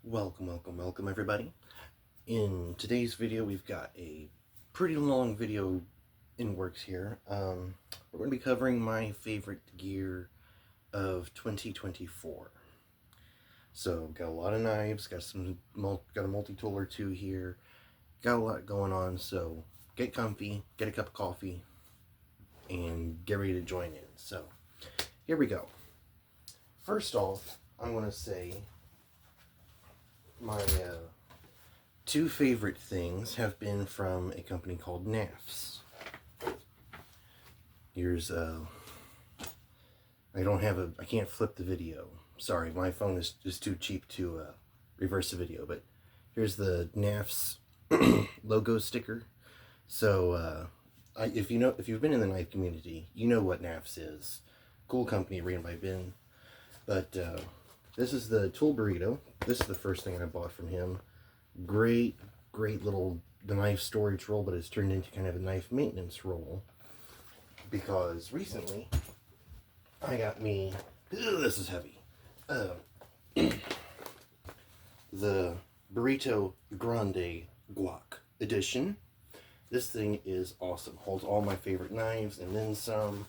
Welcome everybody. In today's video we've got a pretty long video in works here. We're going to be covering my favorite gear of 2024. So got a lot of knives, got a multi-tool or two here, got a lot going on, so get comfy, get a cup of coffee, and get ready to join in. So here we go. First off, I'm going to say my two favorite things have been from a company called NAFS. Here's I can't flip the video. Sorry, my phone is too cheap to reverse the video, but here's the NAFS logo sticker. So if you've been in the knife community, you know what NAFS is. Cool company ran by Ben. But this is the tool burrito. This is the first thing I bought from him. Great little knife storage roll, but it's turned into kind of a knife maintenance roll. Because recently, I got me, this is heavy, the Burrito Grande Guac edition. This thing is awesome. Holds all my favorite knives and then some.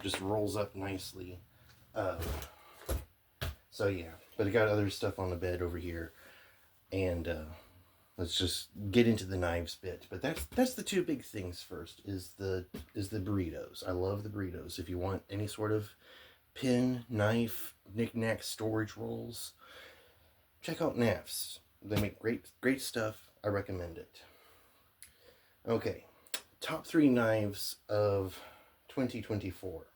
Just rolls up nicely. So yeah, but I got other stuff on the bed over here, and let's just get into the knives bit. But that's the two big things. First is the burritos. I love the burritos. If you want any sort of pin, knife, knick-knack storage rolls, check out NAFS. They make great stuff. I recommend it. Okay, top 3 knives of 2024.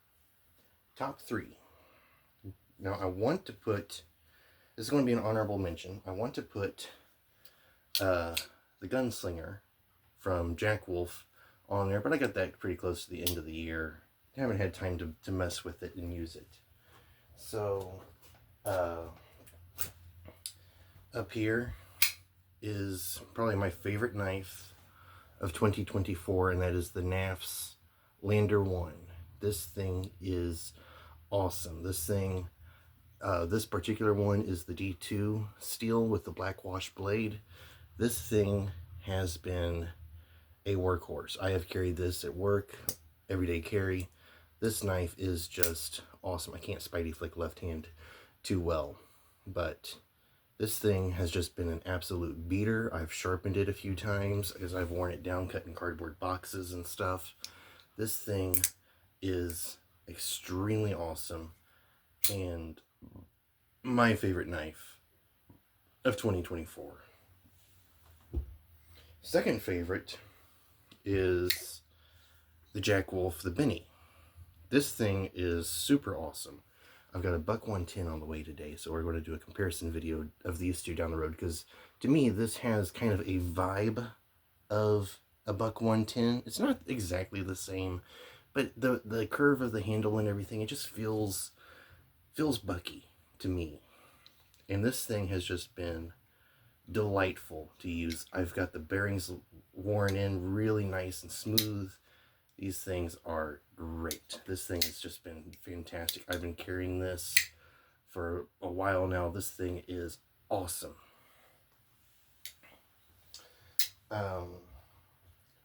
Top 3. Now I want to put, this is going to be an honorable mention, I want to put the Gunslinger from Jack Wolf on there, but I got that pretty close to the end of the year. I haven't had time to mess with it and use it. So, up here is probably my favorite knife of 2024, and that is the NAFS Lander 1. This thing is awesome. This particular one is the D2 steel with the black wash blade. This thing has been a workhorse. I have carried this at work, everyday carry. This knife is just awesome. I can't spidey flick left hand too well, but this thing has just been an absolute beater. I've sharpened it a few times as I've worn it down cutting cardboard boxes and stuff. This thing is extremely awesome and my favorite knife of 2024. Second favorite is the Jack Wolf, the Benny. This thing is super awesome. I've got a buck 110 on the way today, so we're going to do a comparison video of these two down the road, because to me this has kind of a vibe of a buck 110. It's not exactly the same, but the curve of the handle and everything, it just feels bucky to me. And this thing has just been delightful to use. I've got the bearings worn in really nice and smooth. These things are great. This thing has just been fantastic. I've been carrying this for a while now. This thing is awesome.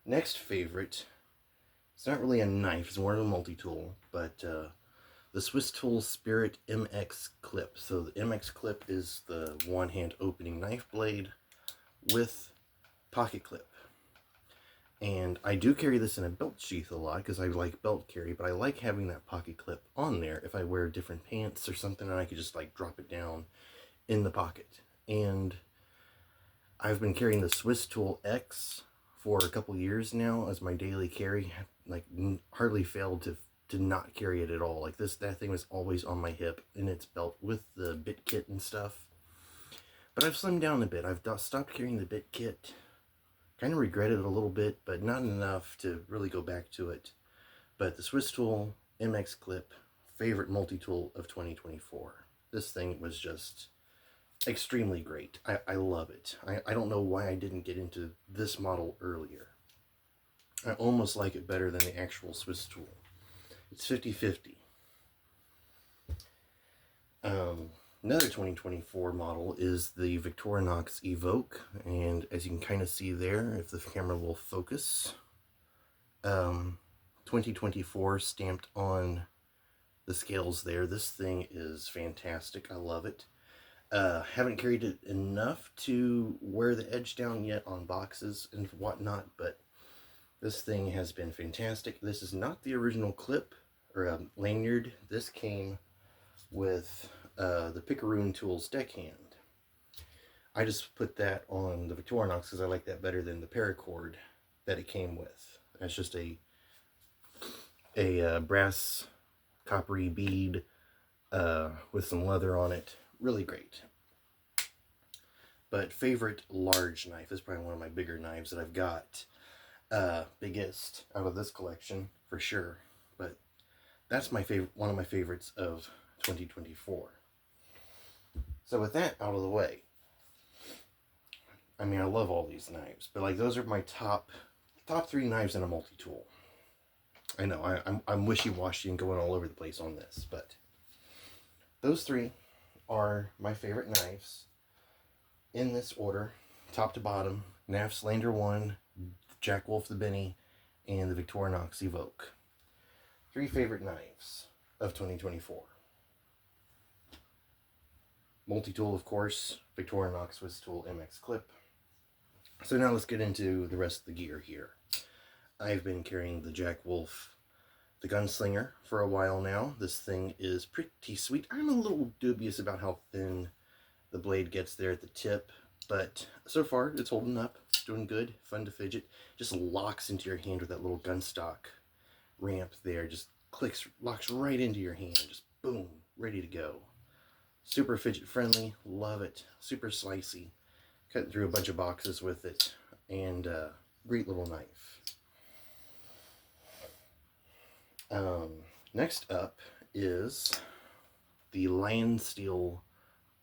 Next favorite, it's not really a knife, it's more of a multi-tool, but the Swiss Tool Spirit MX clip. So the MX clip is the one-hand opening knife blade with pocket clip. And I do carry this in a belt sheath a lot because I like belt carry, but I like having that pocket clip on there if I wear different pants or something, and I could just like drop it down in the pocket. And I've been carrying the Swiss Tool X for a couple years now as my daily carry. Like hardly failed to not carry it at all. Like that thing was always on my hip in its belt with the bit kit and stuff. But I've slimmed down a bit. I've stopped carrying the bit kit. Kind of regret it a little bit, but not enough to really go back to it. But the Swiss Tool MX clip, favorite multi-tool of 2024. This thing was just extremely great. I love it. I don't know why I didn't get into this model earlier. I almost like it better than the actual Swiss Tool. It's 50-50. Another 2024 model is the Victorinox Evoke, and as you can kind of see there, if the camera will focus, 2024 stamped on the scales there. This thing is fantastic. I love it. Haven't carried it enough to wear the edge down yet on boxes and whatnot, but this thing has been fantastic. This is not the original clip or lanyard. This came with the Picaroon Tools deckhand. I just put that on the Victorinox because I like that better than the paracord that it came with. That's just a brass coppery bead with some leather on it. Really great. But favorite large knife is probably one of my bigger knives that I've got. Biggest out of this collection for sure. But that's my favorite, one of my favorites of 2024. So with that out of the way, I mean, I love all these knives, but like those are my top 3 knives in a multi-tool. I know I'm wishy-washy and going all over the place on this, but those 3 are my favorite knives in this order, top to bottom: NAF Slander 1, Jack Wolf the Benny, and the Victorinox Evoke. 3 favorite knives of 2024. Multi-tool, of course, Victorinox Swiss Tool MX Clip. So now let's get into the rest of the gear here. I've been carrying the Jack Wolf, the Gunslinger, for a while now. This thing is pretty sweet. I'm a little dubious about how thin the blade gets there at the tip, but so far it's holding up. It's doing good, fun to fidget. Just locks into your hand with that little gun stock ramp there. Just locks right into your hand. Just boom, ready to go. Super fidget friendly, love it. Super slicey. Cut through a bunch of boxes with it, and great little knife. Next up is the Lion Steel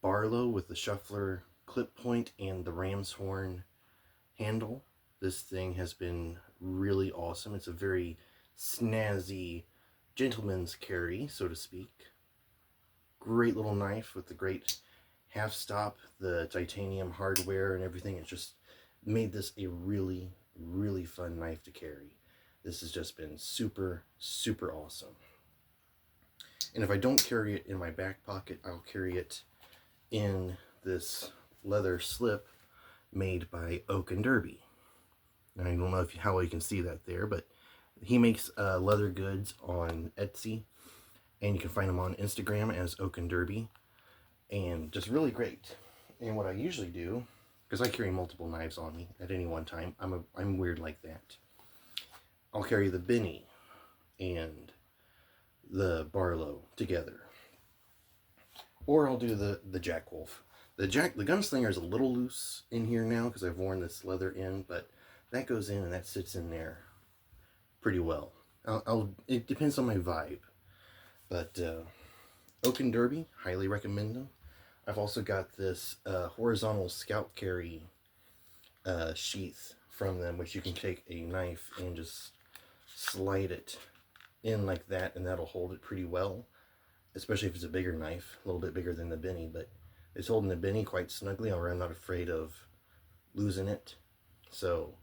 Barlow with the Shuffler clip point and the ram's horn handle. This thing has been really awesome. It's a very snazzy gentleman's carry, so to speak. Great little knife with the great half stop, the titanium hardware and everything. It just made this a really, really fun knife to carry. This has just been super, super awesome. And if I don't carry it in my back pocket, I'll carry it in this leather slip made by Oak and Derby. And I don't know how well you can see that there, but he makes leather goods on Etsy, and you can find them on Instagram as Oak and Derby, and just really great. And what I usually do, because I carry multiple knives on me at any one time, I'm weird like that. I'll carry the Benny and the Barlow together, or I'll do the Jack Wolf. The Gunslinger is a little loose in here now because I've worn this leather in, but that goes in and that sits in there pretty well. It depends on my vibe, but Oak and Derby, highly recommend them. I've also got this horizontal scout carry sheath from them, which you can take a knife and just slide it in like that, and that'll hold it pretty well, especially if it's a bigger knife, a little bit bigger than the Benny, but it's holding the Benny quite snugly, or I'm not afraid of losing it. So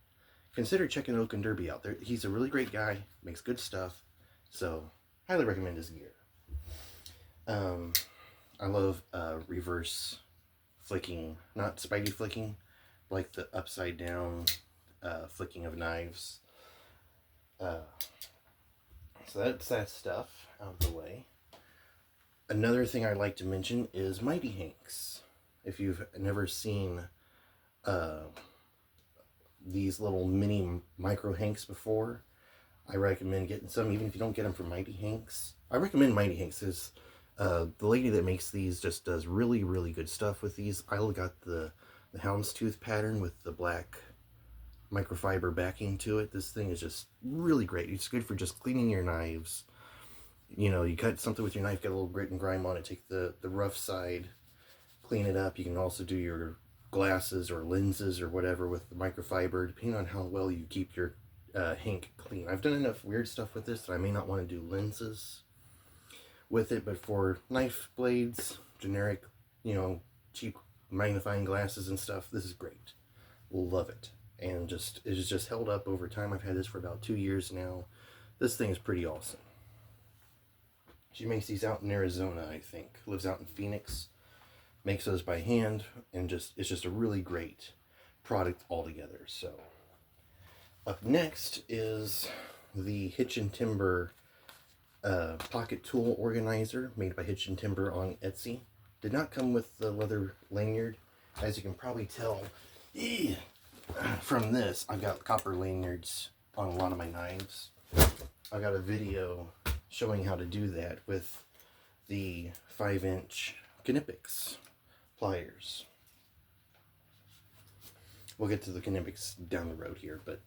consider checking Oak and Derby out there. He's a really great guy, makes good stuff, so highly recommend his gear. I love reverse flicking, not Spidey flicking, like the upside down flicking of knives. So that's that stuff out of the way. Another thing I'd like to mention is Mighty Hanks. If you've never seen these little mini micro Hanks before, I recommend getting some, even if you don't get them from Mighty Hanks. I recommend Mighty Hanks. The lady that makes these just does really, really good stuff with these. I got the houndstooth pattern with the black microfiber backing to it. This thing is just really great. It's good for just cleaning your knives. You know, you cut something with your knife, get a little grit and grime on it, take the rough side, clean it up. You can also do your glasses or lenses or whatever with the microfiber, depending on how well you keep your Hank clean. I've done enough weird stuff with this that I may not want to do lenses with it, but for knife blades, generic you know, cheap magnifying glasses and stuff, this is great. Love it. And just it has just held up over time. I've had this for about 2 years now. This thing is pretty awesome. She makes these out in Arizona, I think. Lives out in Phoenix. Makes those by hand, and it's just a really great product altogether. So up next is the Hitch and Timber pocket tool organizer made by Hitch and Timber on Etsy. Did not come with the leather lanyard. As you can probably tell from this, I've got copper lanyards on a lot of my knives. I got a video showing how to do that with the 5-inch Knipex pliers. We'll get to the Knipex down the road here, but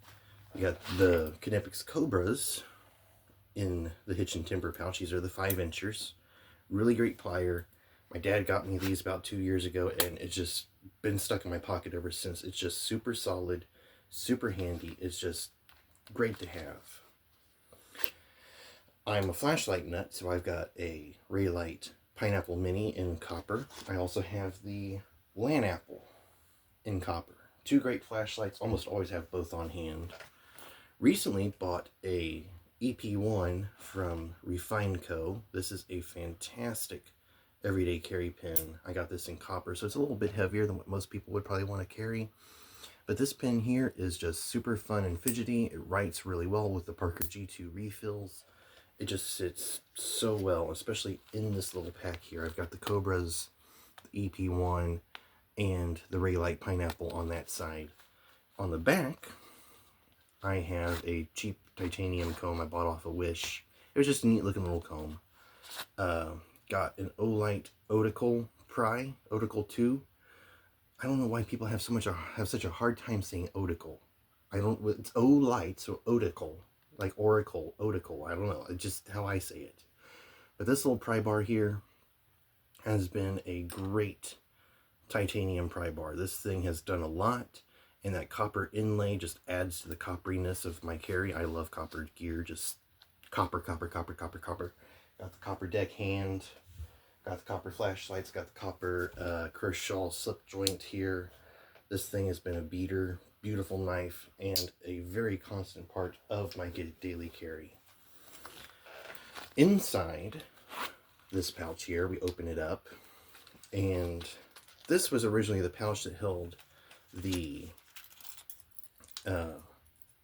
we got the Knipex Cobras in the Hitch and Timber pouch. These are the 5-inchers. Really great plier. My dad got me these about 2 years ago, and it's just been stuck in my pocket ever since. It's just super solid, super handy. It's just great to have. I'm a flashlight nut, so I've got a Raylight Pineapple Mini in copper. I also have the Lan Apple in copper. Two great flashlights, almost always have both on hand. Recently bought a EP1 from Refine Co. This is a fantastic everyday carry pen. I got this in copper, so it's a little bit heavier than what most people would probably want to carry. But this pen here is just super fun and fidgety. It writes really well with the Parker G2 refills. It just sits so well, especially in this little pack here. I've got the Cobras, the EP1, and the Raylight Pineapple on that side. On the back, I have a cheap titanium comb I bought off of Wish. It was just a neat looking little comb. Got an Olight Oticle Pry, Oticle 2. I don't know why people have such a hard time saying Oticle. It's Olight, so Oticle. Like Oracle, Oticle, I don't know. It's just how I say it. But this little pry bar here has been a great titanium pry bar. This thing has done a lot, and that copper inlay just adds to the copperiness of my carry. I love copper gear, just copper, copper, copper, copper, copper. Got the copper deck hand, got the copper flashlights, got the copper Kershaw slip joint here. This thing has been a beater. Beautiful knife and a very constant part of my daily carry. Inside this pouch here, we open it up, and this was originally the pouch that held the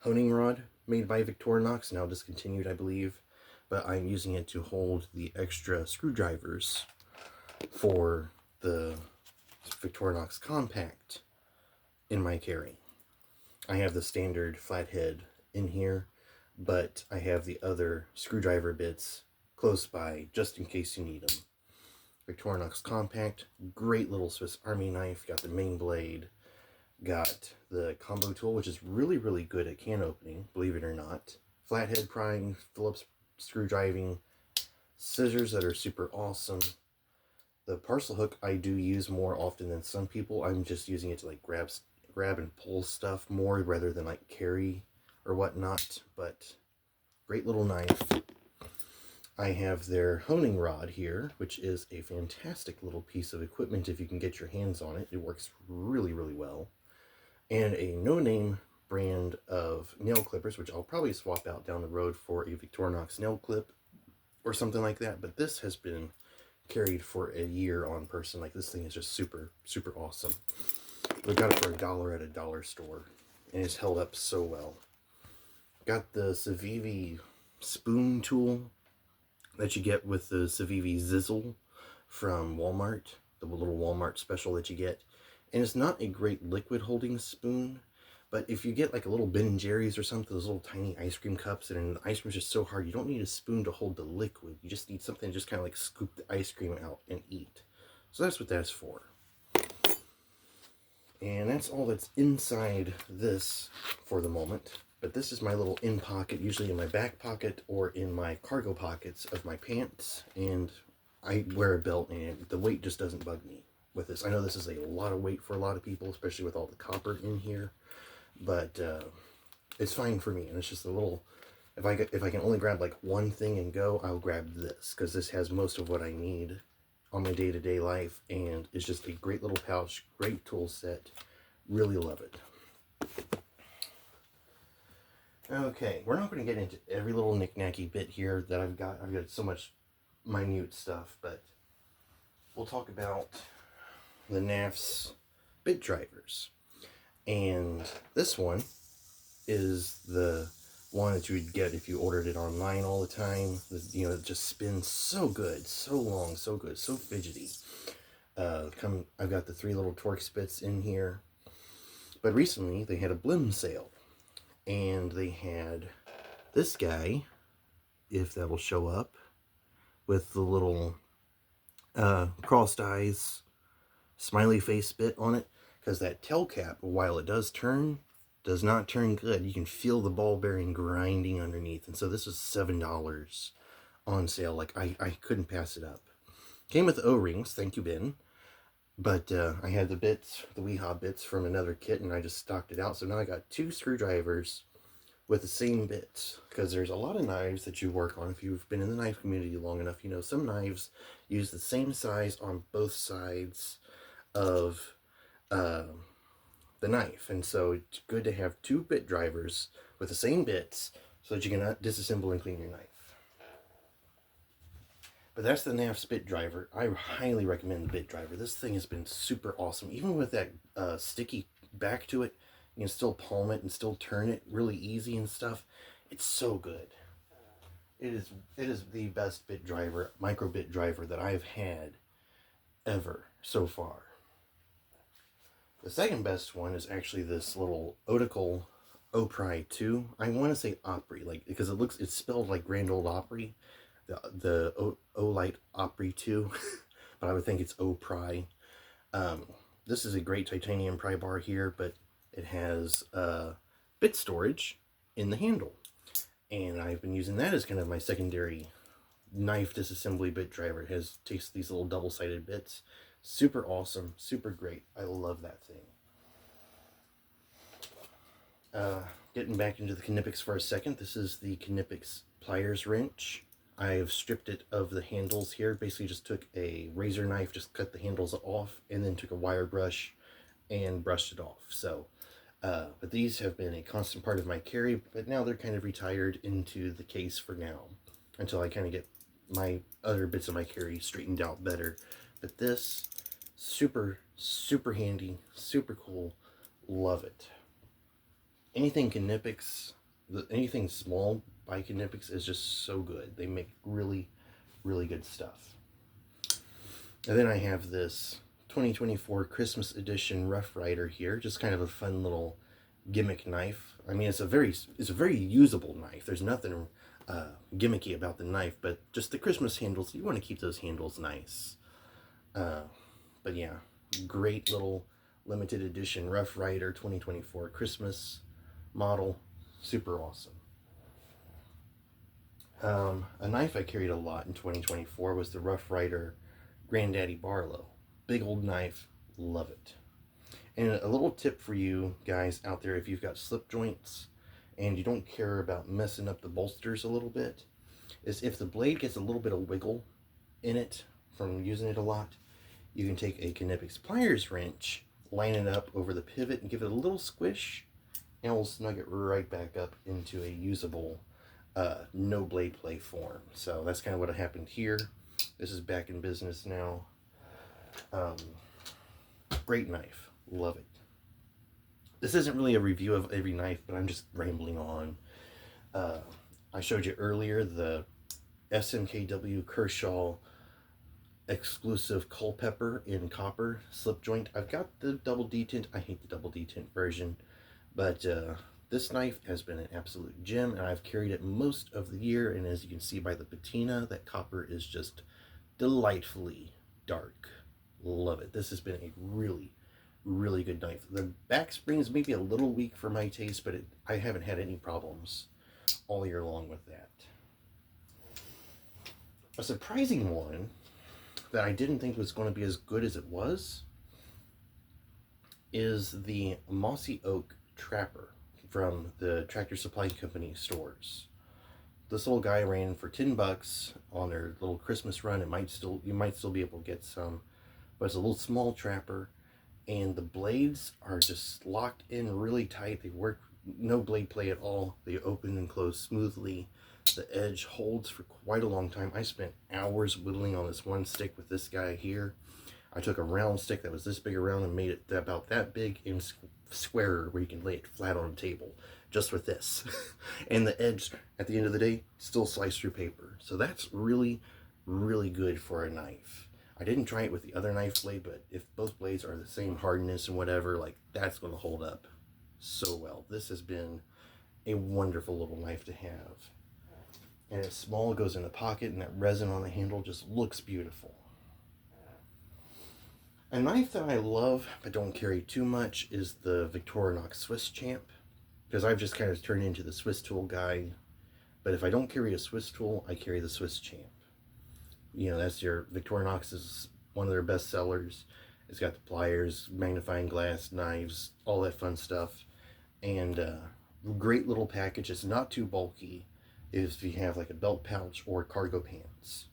honing rod made by Victorinox, now discontinued I believe, but I'm using it to hold the extra screwdrivers for the Victorinox Compact in my carry. I have the standard flathead in here, but I have the other screwdriver bits close by just in case you need them. Victorinox Compact, great little Swiss Army knife, got the main blade, got the combo tool, which is really, really good at can opening, believe it or not. Flathead prying, Phillips screwdriving, scissors that are super awesome. The parcel hook I do use more often than some people. I'm just using it to like grab and pull stuff more rather than like carry or whatnot, but great little knife. I have their honing rod here, which is a fantastic little piece of equipment if you can get your hands on it. It works really, really well. And a no-name brand of nail clippers, which I'll probably swap out down the road for a Victorinox nail clip or something like that, but this has been carried for a year on person. Like, this thing is just super, super awesome. We got it for $1 at a dollar store, and it's held up so well. Got the Civivi spoon tool that you get with the Civivi Zizzle from Walmart, the little Walmart special that you get. And it's not a great liquid holding spoon, but if you get like a little Ben & Jerry's or something, those little tiny ice cream cups, and the ice cream is just so hard, you don't need a spoon to hold the liquid. You just need something to just kind of like scoop the ice cream out and eat. So that's what that's for. And that's all that's inside this for the moment. But this is my little in pocket, usually in my back pocket or in my cargo pockets of my pants. And I wear a belt, and the weight just doesn't bug me with this. I know this is a lot of weight for a lot of people, especially with all the copper in here. But it's fine for me. And it's just a little, if I can only grab like one thing and go, I'll grab this, because this has most of what I need on my day-to-day life, and it's just a great little pouch, great tool set. Really love it. Okay, we're not going to get into every little knick-knacky bit here that I've got. I've got so much minute stuff, but we'll talk about the NAF's bit drivers. And this one is the one that you would get if you ordered it online all the time. You know, it just spins so good, so long, so good, so fidgety. I've got the 3 little torque spits in here. But recently they had a blim sale, and they had this guy, if that will show up, with the little crossed eyes, smiley face bit on it, because that tail cap, while it does not turn good. You can feel the ball bearing grinding underneath, and so this was $7 on sale. Like, I couldn't pass it up. Came with O-rings, thank you, Ben. But I had the bits, the WeHob bits from another kit, and I just stocked it out. So now I got 2 screwdrivers with the same bits, because there's a lot of knives that you work on. If you've been in the knife community long enough, you know some knives use the same size on both sides of the knife, and so it's good to have 2 bit drivers with the same bits so that you can disassemble and clean your knife. But that's the NAF's bit driver. I highly recommend the bit driver. This thing has been super awesome. Even with that sticky back to it, you can still palm it and still turn it really easy and stuff. It's so good. It is the best bit driver, micro bit driver that I've had ever so far. The second best one is actually this little Optical Opry 2. I want to say Opry, like, because it's spelled like Grand Old Opry. The Olight Opry 2, but I would think it's Opry. This is a great titanium pry bar here, but it has bit storage in the handle, and I've been using that as kind of my secondary knife disassembly bit driver. It takes these little double-sided bits. Super awesome, super great. I love that thing. Getting back into the Knipex for a second, this is the Knipex pliers wrench. I've stripped it of the handles here. Basically just took a razor knife, just cut the handles off, and then took a wire brush and brushed it off. So, but these have been a constant part of my carry, but now they're kind of retired into the case for now, until I kind of get my other bits of my carry straightened out better. But this, super, super handy, super cool, love it. Anything Knipex, anything small by Knipex is just so good. They make really, really good stuff. And then I have this 2024 Christmas edition Rough Rider here, just kind of a fun little gimmick knife. I mean, it's a very usable knife. There's nothing gimmicky about the knife, but just the Christmas handles, you want to keep those handles nice. But yeah, great little limited edition Rough Rider 2024 Christmas model. Super awesome. A knife I carried a lot in 2024 was the Rough Rider Granddaddy Barlow. Big old knife, love it. And a little tip for you guys out there, if you've got slip joints and you don't care about messing up the bolsters a little bit, is if the blade gets a little bit of wiggle in it from using it a lot, you can take a Knipex pliers wrench, line it up over the pivot and give it a little squish, and it will snug it right back up into a usable no blade play form. So that's kind of what happened here. This is back in business now. Great knife, love it. This isn't really a review of every knife, but I'm just rambling on. I showed you earlier the SMKW Kershaw exclusive Culpepper in copper slip joint. I've got the double detent. I hate the double detent version, but this knife has been an absolute gem, and I've carried it most of the year, and as you can see by the patina, that copper is just delightfully dark. Love it. This has been a really, really good knife. The back spring is maybe a little weak for my taste, but I haven't had any problems all year long with that. A surprising one that I didn't think was going to be as good as it was is the Mossy Oak Trapper from the Tractor Supply Company stores. this little guy ran for $10 on their little Christmas run. You might still be able to get some, but it's a little small trapper, and the blades are just locked in really tight. They work, no blade play at all. They open and close smoothly. The edge holds for quite a long time. I spent hours whittling on this one stick with this guy here. I took a round stick that was this big around and made it about that big and squarer, where you can lay it flat on a table, just with this. And the edge, at the end of the day, still sliced through paper. So that's really, really good for a knife. I didn't try it with the other knife blade, but if both blades are the same hardness and whatever, like, that's going to hold up so well. This has been a wonderful little knife to have. And it's small, it goes in the pocket, and that resin on the handle just looks beautiful. A knife that I love but don't carry too much is the Victorinox Swiss Champ, because I've just kind of turned into the Swiss tool guy. But if I don't carry a Swiss tool, I carry the Swiss Champ. You know, that's your Victorinox is one of their best sellers. It's got the pliers, magnifying glass, knives, all that fun stuff, and great little package. It's not too bulky if you have like a belt pouch or cargo pants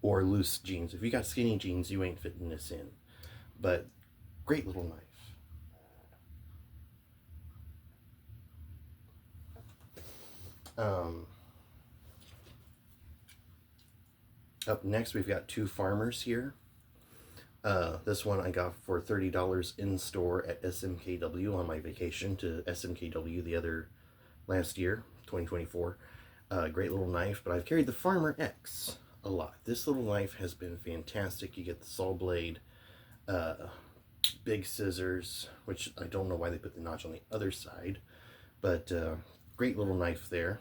or loose jeans. If you got skinny jeans, you ain't fitting this in. But great little knife. Up next, we've got two farmers here. This one I got for $30 in store at SMKW on my vacation to SMKW the other last year, 2024. Great little knife, but I've carried the Farmer X a lot. This little knife has been fantastic. You get the saw blade, big scissors, which I don't know why they put the notch on the other side, but great little knife there.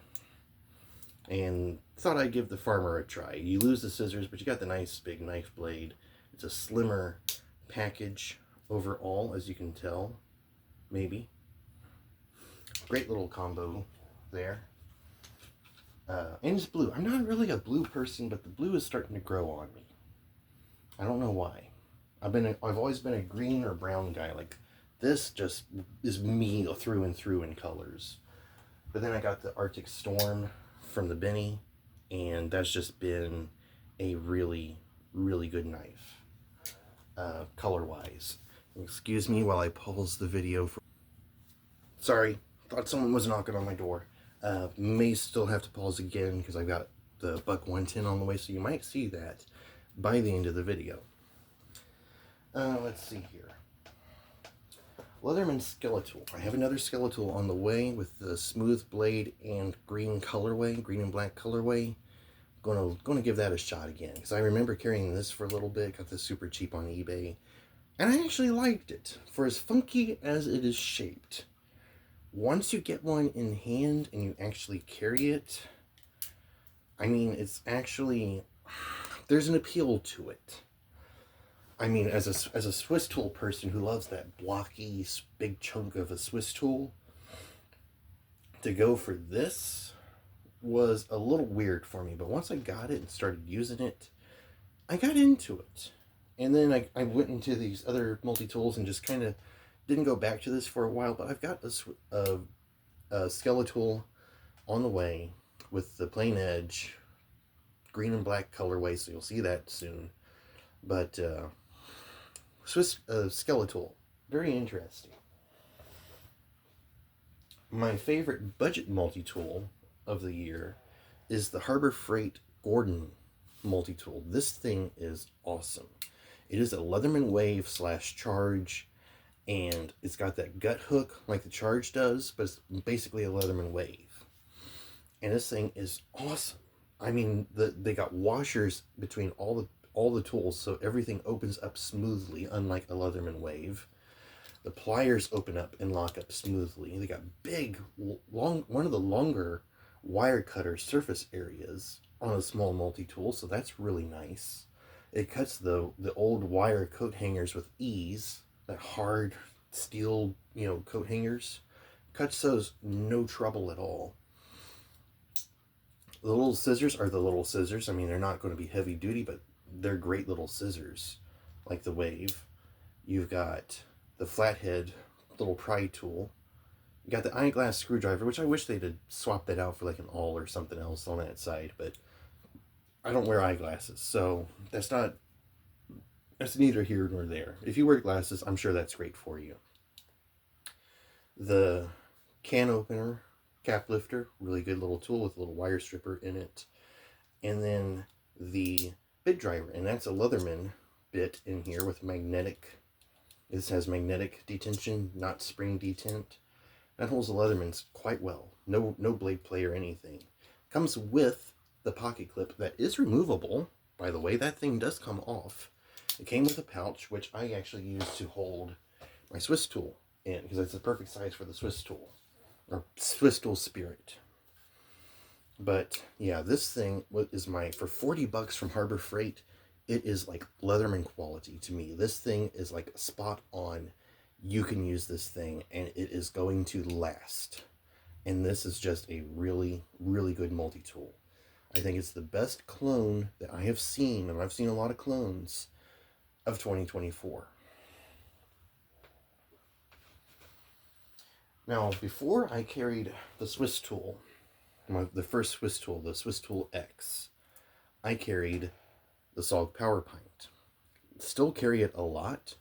And thought I'd give the Farmer a try. You lose the scissors, but you got the nice big knife blade. It's a slimmer package overall, as you can tell, maybe. Great little combo there. And it's blue. I'm not really a blue person, but the blue is starting to grow on me. I don't know why. I've always been a green or brown guy. Like, this just is me through and through in colors. But then I got the Arctic Storm from the Benny, and that's just been a really, really good knife, color-wise. Excuse me while I pause the video. Sorry, thought someone was knocking on my door. May still have to pause again because I've got the Buck 110 on the way, so you might see that by the end of the video. Let's see here. Leatherman Skeletal. I have another Skeletal on the way with the smooth blade and green colorway, green and black colorway. Gonna give that a shot again, because I remember carrying this for a little bit. Got this super cheap on eBay, and I actually liked it for as funky as it is shaped. Once you get one in hand and you actually carry it, I mean, it's actually, there's an appeal to it. I mean, as a Swiss tool person who loves that blocky, big chunk of a Swiss tool, to go for this was a little weird for me. But once I got it and started using it, I got into it. And then I went into these other multi-tools and just kind of didn't go back to this for a while. But I've got a Skeletal on the way with the plain edge, green and black colorway, so you'll see that soon. But Swiss Skeletal, very interesting. My favorite budget multi-tool of the year is the Harbor Freight Gordon multi-tool. This thing is awesome. It is a Leatherman Wave / Charge, and it's got that gut hook like the Charge does, but it's basically a Leatherman Wave. And this thing is awesome. I mean, they got washers between all the tools, so everything opens up smoothly, unlike a Leatherman Wave. The pliers open up and lock up smoothly. They got big, long, one of the longer wire cutter surface areas on a small multi-tool, so that's really nice. It cuts the old wire coat hangers with ease. That hard steel, coat hangers. Cuts those no trouble at all. The little scissors are the little scissors. I mean, they're not going to be heavy duty, but they're great little scissors, like the Wave. You've got the flathead little pry tool, You got the eyeglass screwdriver, which I wish they'd have swapped that out for like an awl or something else on that side, but I don't wear eyeglasses, so that's neither here nor there. If you wear glasses, I'm sure that's great for you. The can opener, cap lifter, really good little tool with a little wire stripper in it. And then the bit driver, and that's a Leatherman bit in here with magnetic. This has magnetic detention, not spring detent. That holds the Leathermans quite well. No blade play or anything. Comes with the pocket clip that is removable. By the way, that thing does come off. It came with a pouch, which I actually use to hold my Swiss tool in, because it's the perfect size for the Swiss tool, or Swiss tool Spirit. But yeah, this thing is for 40 bucks from Harbor Freight. It is like Leatherman quality to me. This thing is like spot on. You can use this thing and it is going to last. And this is just a really, really good multi-tool. I think it's the best clone that I have seen, and I've seen a lot of clones, of 2024. Now, before I carried the Swiss tool, the first Swiss tool, the Swiss tool X, I carried the SOG Power Pint. Still carry it a lot,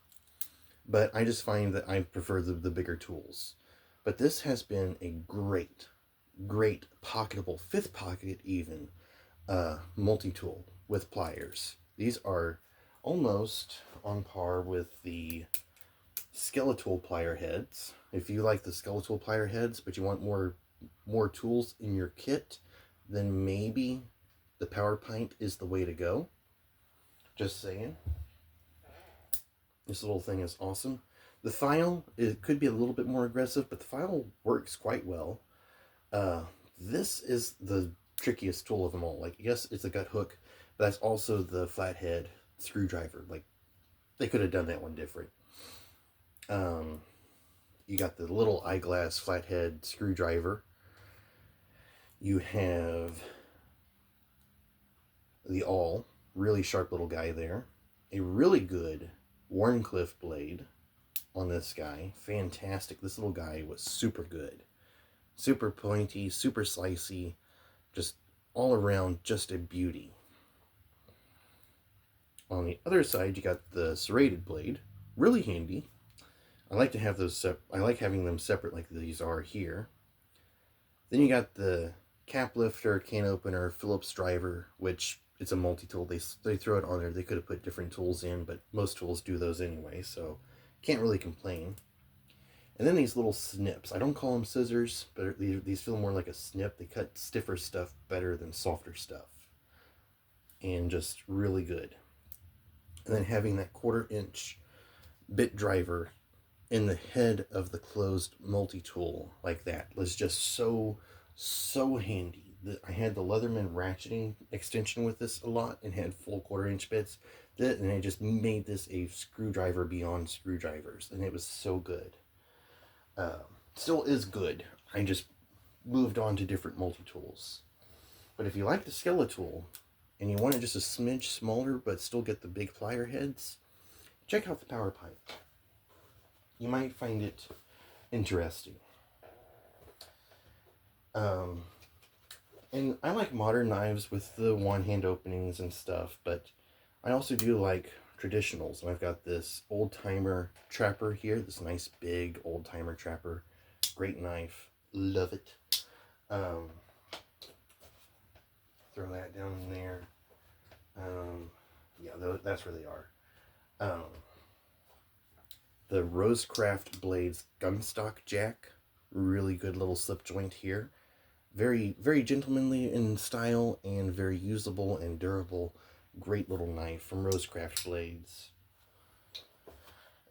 but I just find that I prefer the bigger tools. But this has been a great pocketable, fifth pocket even, multi-tool with pliers. These are almost on par with the skeletal plier heads. If you like the skeletal plier heads, but you want more tools in your kit, then maybe the Power Pint is the way to go. Just saying. This little thing is awesome. The file, it could be a little bit more aggressive, but the file works quite well. This is the trickiest tool of them all. Like, yes, it's a gut hook, but that's also the flathead screwdriver. Like, they could have done that one different. You got the little eyeglass flathead screwdriver. You have the awl, really sharp little guy there. A really good Warncliffe blade on this guy. Fantastic. This little guy was super good. Super pointy, super slicey, just all around just a beauty. On the other side, you got the serrated blade. Really handy. I like to have those I like having them separate like these are here. Then you got the cap lifter, can opener, Phillips driver, which it's a multi-tool. They throw it on there. They could have put different tools in, but most tools do those anyway, so can't really complain. And then these little snips. I don't call them scissors, but these feel more like a snip. They cut stiffer stuff better than softer stuff. And just really good. And then having that 1/4 inch bit driver in the head of the closed multi-tool like that was just so handy. I had the Leatherman ratcheting extension with this a lot and had full 1/4 inch bits. And it just made this a screwdriver beyond screwdrivers. And it was so good. Still is good. I just moved on to different multi-tools. But if you like the Skeletal and you want it just a smidge smaller but still get the big plier heads, check out the Power Pint. You might find it interesting. And I like modern knives with the one-hand openings and stuff, but I also do like traditionals. And I've got this old-timer trapper here, this nice big old-timer trapper. Great knife. Love it. Throw that down in there. Yeah, that's where they are. The Rosecraft Blades gunstock jack. Really good little slip joint here. Very, very gentlemanly in style and very usable and durable. Great little knife from Rosecraft Blades.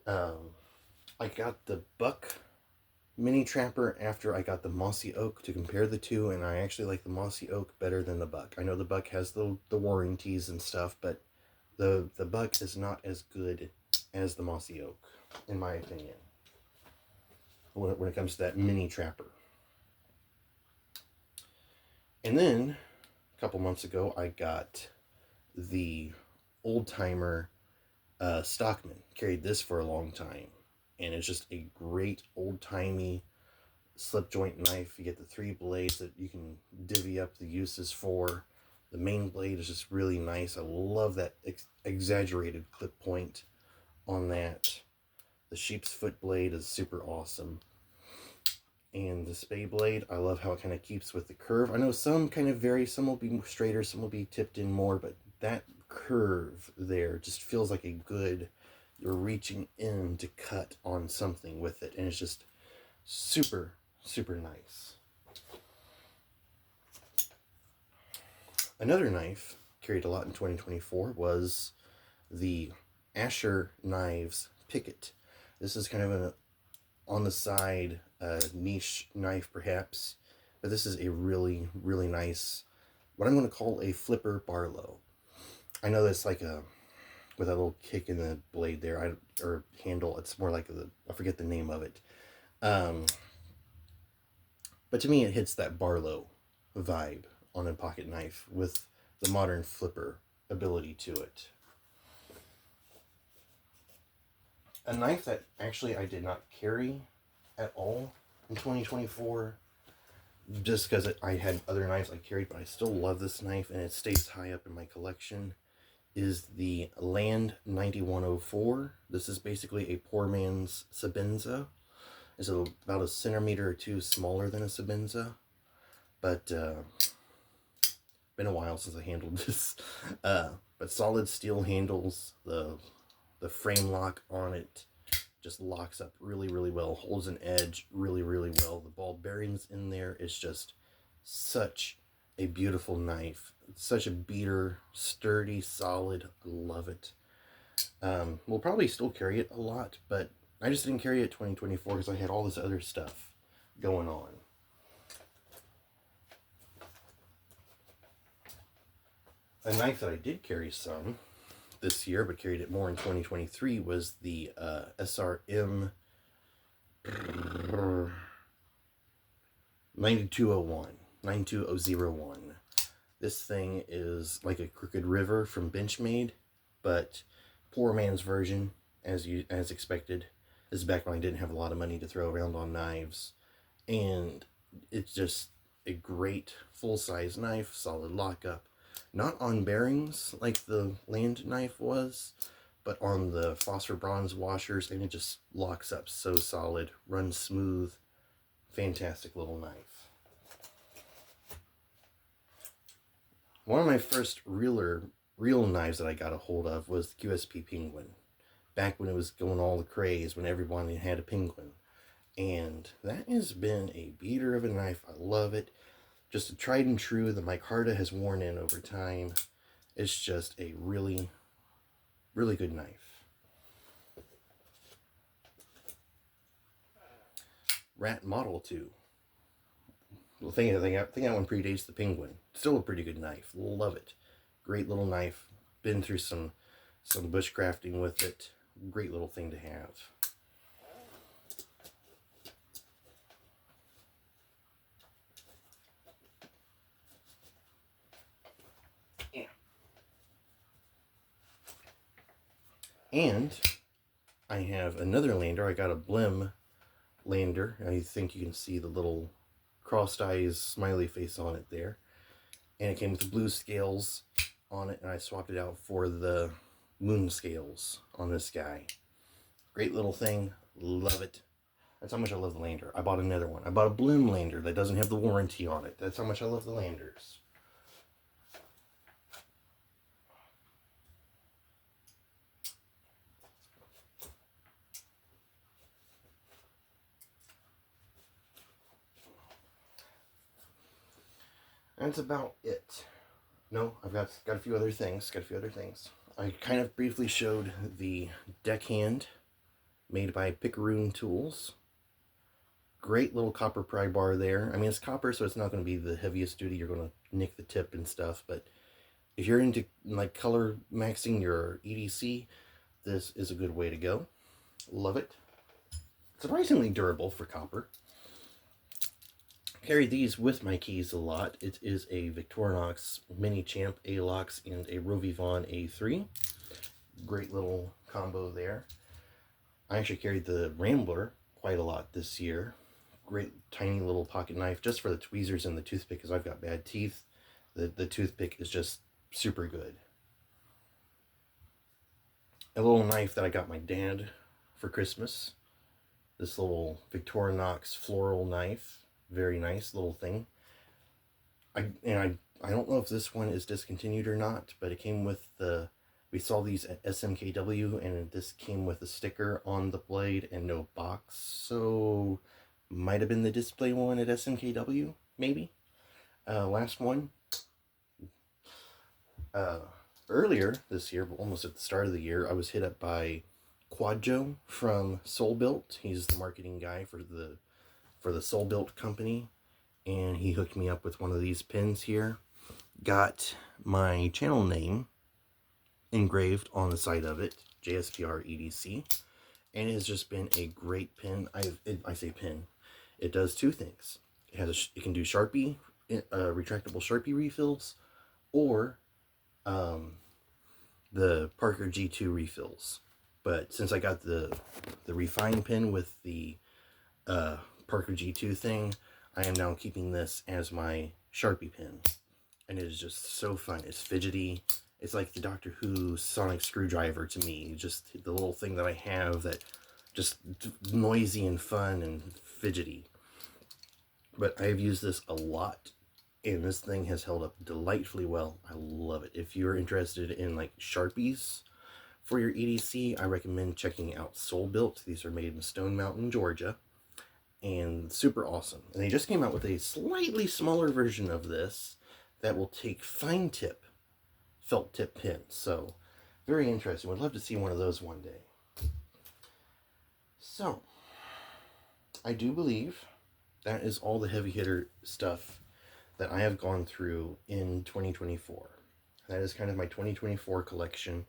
I got the Buck mini trapper after I got the Mossy Oak to compare the two, and I actually like the Mossy Oak better than the Buck. I know the Buck has the warranties and stuff, but the Buck is not as good as the Mossy Oak, in my opinion, when it comes to that mini trapper. And then, a couple months ago, I got the old-timer Stockman. Carried this for a long time. And it's just a great old-timey slip joint knife. You get the 3 blades that you can divvy up the uses for. The main blade is just really nice. I love that exaggerated clip point on that. The sheep's foot blade is super awesome. And the spay blade, I love how it kind of keeps with the curve. I know some kind of vary. Some will be straighter, some will be tipped in more, but that curve there just feels like a good, you're reaching in to cut on something with it. And it's just super, super nice. Another knife carried a lot in 2024 was the Asher Knives Picket. This is kind of an on the side niche knife perhaps, but this is a really, really nice, what I'm going to call a flipper Barlow. I know that's like a, with a little kick in the blade there, or handle, it's more like I forget the name of it. But to me it hits that Barlow vibe on a pocket knife with the modern flipper ability to it. A knife that actually I did not carry at all in 2024, just because I had other knives I carried, but I still love this knife and it stays high up in my collection, is the Land 9104. This is basically a poor man's Sabenza. It's about a centimeter or 2 smaller than a Sabenza, but been a while since I handled this. But solid steel handles, the frame lock on it just locks up really, really well, holds an edge really, really well. The ball bearings in there is just such a beautiful knife. It's such a beater, sturdy, solid. I love it. We'll probably still carry it a lot, but I just didn't carry it 2024 because I had all this other stuff going on. A knife that I did carry some this year, but carried it more in 2023, was the SRM 92001. This thing is like a Crooked River from Benchmade, but poor man's version, as expected. This is back when I didn't have a lot of money to throw around on knives, and it's just a great full-size knife, solid lockup. Not on bearings like the Land knife was, but on the phosphor bronze washers, and it just locks up so solid, runs smooth. Fantastic little knife. One of my first real knives that I got a hold of was the QSP Penguin, back when it was going all the craze, when everyone had a Penguin. And that has been a beater of a knife. I love it. Just a tried and true. The micarta has worn in over time. It's just a really, really good knife. Rat Model 2. I think that one predates the Penguin. Still a pretty good knife. Love it. Great little knife. Been through some bushcrafting with it. Great little thing to have. And I have another lander. I got a Blim lander. I think you can see the little crossed eyes smiley face on it there. And it came with the blue scales on it, and I swapped it out for the moon scales on this guy. Great little thing. Love it. That's how much I love the lander. I bought another one. I bought a Blim lander that doesn't have the warranty on it. That's how much I love the landers. That's about it. No, I've got a few other things. I kind of briefly showed the deckhand made by Picaroon Tools. Great little copper pry bar there. I mean, it's copper, so it's not going to be the heaviest duty. You're going to nick the tip and stuff, but if you're into like color maxing your EDC, this is a good way to go. Love it. Surprisingly durable for copper. Carry these with my keys a lot. It is a Victorinox Mini Champ A-Locks and a Rovivon A3. Great little combo there. I actually carried the Rambler quite a lot this year. great tiny little pocket knife just for the tweezers and the toothpick, because I've got bad teeth. The toothpick is just super good. A little knife that I got my dad for Christmas. This little Victorinox floral knife. Very nice little thing. I don't know if this one is discontinued or not, but it came with the... We saw these at SMKW, and this came with a sticker on the blade and no box. So, might have been the display one at SMKW, maybe. Last one. Earlier this year, almost at the start of the year, I was hit up by Quadjo from Soul Built. He's the marketing guy for the Soul Built company, and he hooked me up with one of these pins here. Got my channel name engraved on the side of it, JSPR EDC, and it has just been a great pin. I say pin. It does two things. It can do Sharpie, retractable Sharpie refills, or the Parker G2 refills. But since I got the refined pin with the Parker G2 thing, I am now keeping this as my Sharpie pin, and it is just so fun. It's fidgety. It's like the Doctor Who sonic screwdriver to me. Just the little thing that I have that just noisy and fun and fidgety. But I have used this a lot, and this thing has held up delightfully well. I love it. If you're interested in like Sharpies for your EDC, I recommend checking out Soul Built. These are made in Stone Mountain, Georgia, and super awesome. And they just came out with a slightly smaller version of this that will take fine tip felt tip pins. So very interesting. Would love to see one of those one day. So I do believe that is all the heavy hitter stuff that I have gone through in 2024. That is kind of my 2024 collection.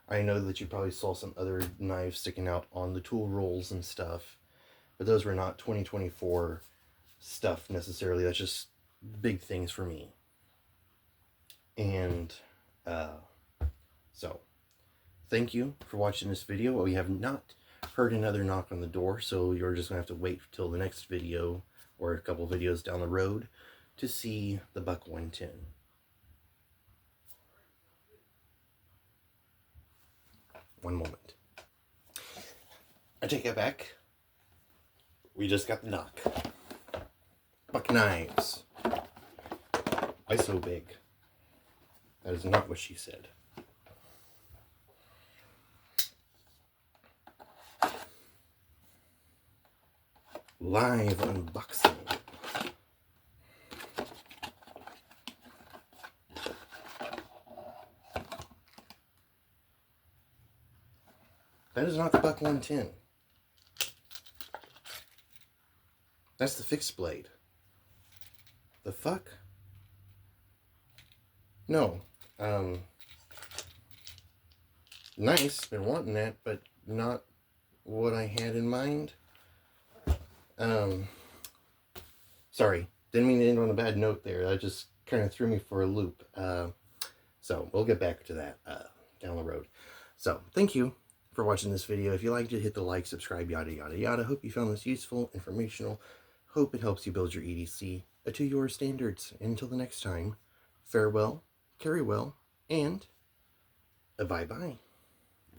I know that you probably saw some other knives sticking out on the tool rolls and stuff, but those were not 2024 stuff necessarily. That's just big things for me. And so thank you for watching this video. We have not heard another knock on the door, so you're just gonna have to wait till the next video or a couple videos down the road to see the Buck 110. One moment. I take it back. We just got the knock. Buck knives. Why so big? That is not what she said. Live unboxing. That is not the Buck 110. That's the fixed blade. The fuck? No. Nice, been wanting that, but not what I had in mind. Sorry, didn't mean to end on a bad note there. That just kind of threw me for a loop. So we'll get back to that down the road. So thank you for watching this video. If you liked it, hit the like, subscribe, yada yada yada. Hope you found this useful, informational. Hope it helps you build your EDC to your standards. Until the next time, farewell, carry well, and bye bye.